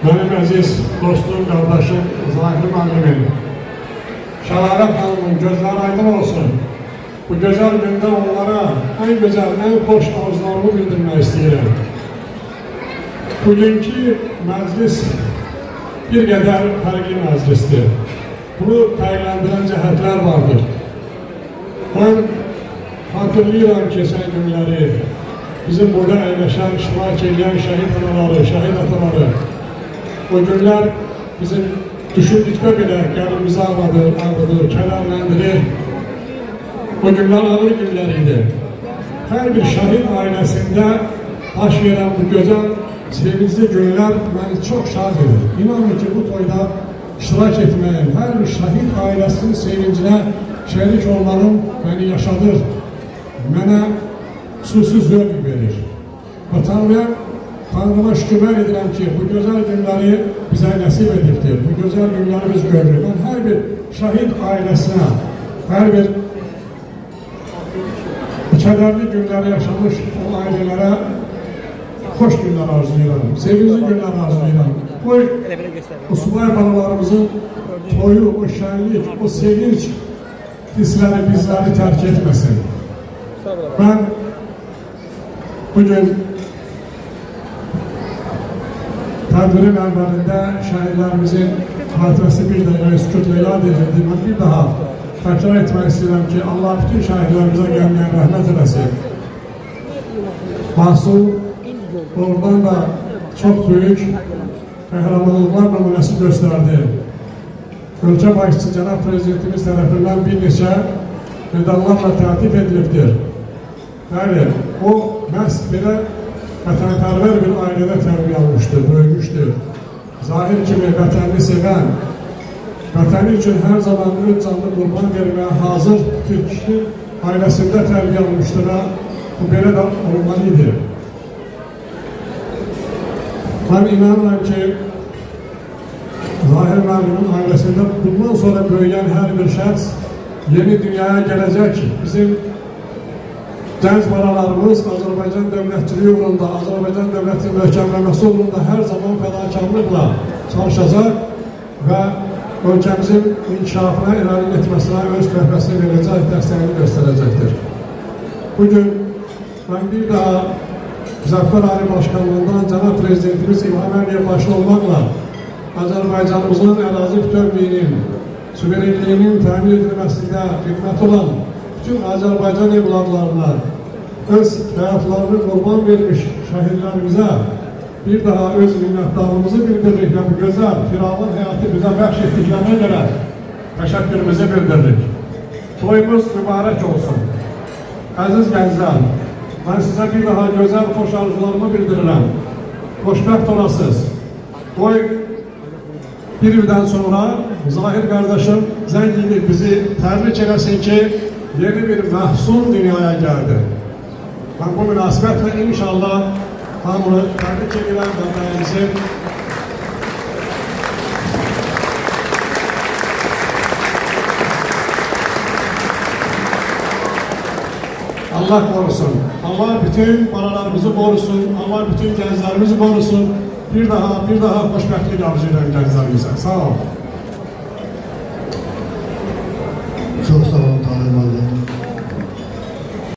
Benim əziz dostum, qardaşım Zahir müəllimim, Şəlalə xanımın gözləri aydın olsun. Bu gözəl gündə onlara en güzel, en xoş arzularımı bildirmək istəyirəm. Bugünkü məclis bir qədər fərqli məclisdir. Bunu fərqləndirən cəhətlər vardır. Ben hatırlayıram keçən günləri, bizim burada əyləşən, iştirak edən şəhid anaları, şəhid ataları. O günlər bizim düşündükdə belə qəlbimizi ağrıdır, kədərləndirir. O günlər ağır günlər idi. Hər bir şəhid ailəsində baş verən bu gözəl, sevincli günlər məni çox şad edir. İnanın ki, bu toyda iştirak etməyim, hər bir şəhid ailəsinin sevincinə şərik olmanın məni yaşadır. Mənə xüsusi zövq verir. Və Tanrıma şükürlər edirəm ki, bu gözəl günləri bizə nəsib edibdir. Bu gözəl günləri biz görürük. Mən hər bir şəhid ailəsinə, hər bir kədərli günləri yaşamış o ailələrə xoş günlər arzulayıram, sevinçli günlər arzulayıram. O subay balalarımızın toyu, o şənlik, o sevinç hissləri bizləri tərk etməsin. Ben bugün tədbirin əvvəlində şəhidlərimizin xatirəsi bir dəqiqə sükutla yad edildi. Mən bir daha təkrar etmək istəyirəm ki, Allah bütün şəhidlərimizə gəlməyən rəhmət eləsin. Mahsul oradan da çox böyük qəhrəmanlıqlar nümunəsi göstərdi. Ölkə başçısı Cənab Prezidentimiz tərəfindən bir neçə medallarla tərtib edilibdir. Bəli, o məhz belə vətənpərvər bir ailədə tərbiyə almışdır, böyümüşdür. Zahir kimi vətənini sevən, vətəni üçün hər zaman öz canlı qurban verməyə hazır bir kişi ailəsində tərbiyə almışdır və bu belə də olmalıydı. Ben inanıram ki, Zahir müəllimin ailəsində bundan sonra böyüyen hər bir şəxs yeni dünyaya gələcək. Bizim gənc balalarımız Azərbaycan dövlətçiliyi uğrunda, Azərbaycan dövlətinin möhkəmləməsi uğrunda hər zaman fədakarlıqla çalışacaq və ölkəmizin inkişafına, irəli getməsinə öz töhfəsini verəcək, dəstəyini göstərəcəkdir. Bugün ben bir daha Müzəffər Ali Başkanlığından Cənab Prezidentimiz İlham Əliyev başlı olmaqla Azərbaycanımızın ərazi bütövlüyünün, suverenliyinin təmin edilməsində xidmət olan bütün Azərbaycan evladlarına, öz həyatlarını qurban vermiş şəhidlərimizə bir daha öz minnətdarlığımızı bildiririk və bu gözəl firavun həyatı bizə bəxş etdiklərinə görə təşəkkürümüzü bildiririk. Toyumuz mübarək olsun. Əziz gənclər, ben size bir daha gözəl xoş arzularımı bildirirəm. Xoşbəxt olasınız. Toy bir ildən sonra Zahir kardeşim zəng edib bizi təbrik eləsin ki, yeni bir məhsul dünyaya geldi. Ben bu münasibətle inşallah hamını təbrik edirəm və bəyənizin Allah korusun. Allah bütün balalarımızı korusun. Allah bütün gençlerimizi korusun. Bir daha xoşbəxtlik arzulayıram gençlerimize. Sağ olun. Çok sağ olun.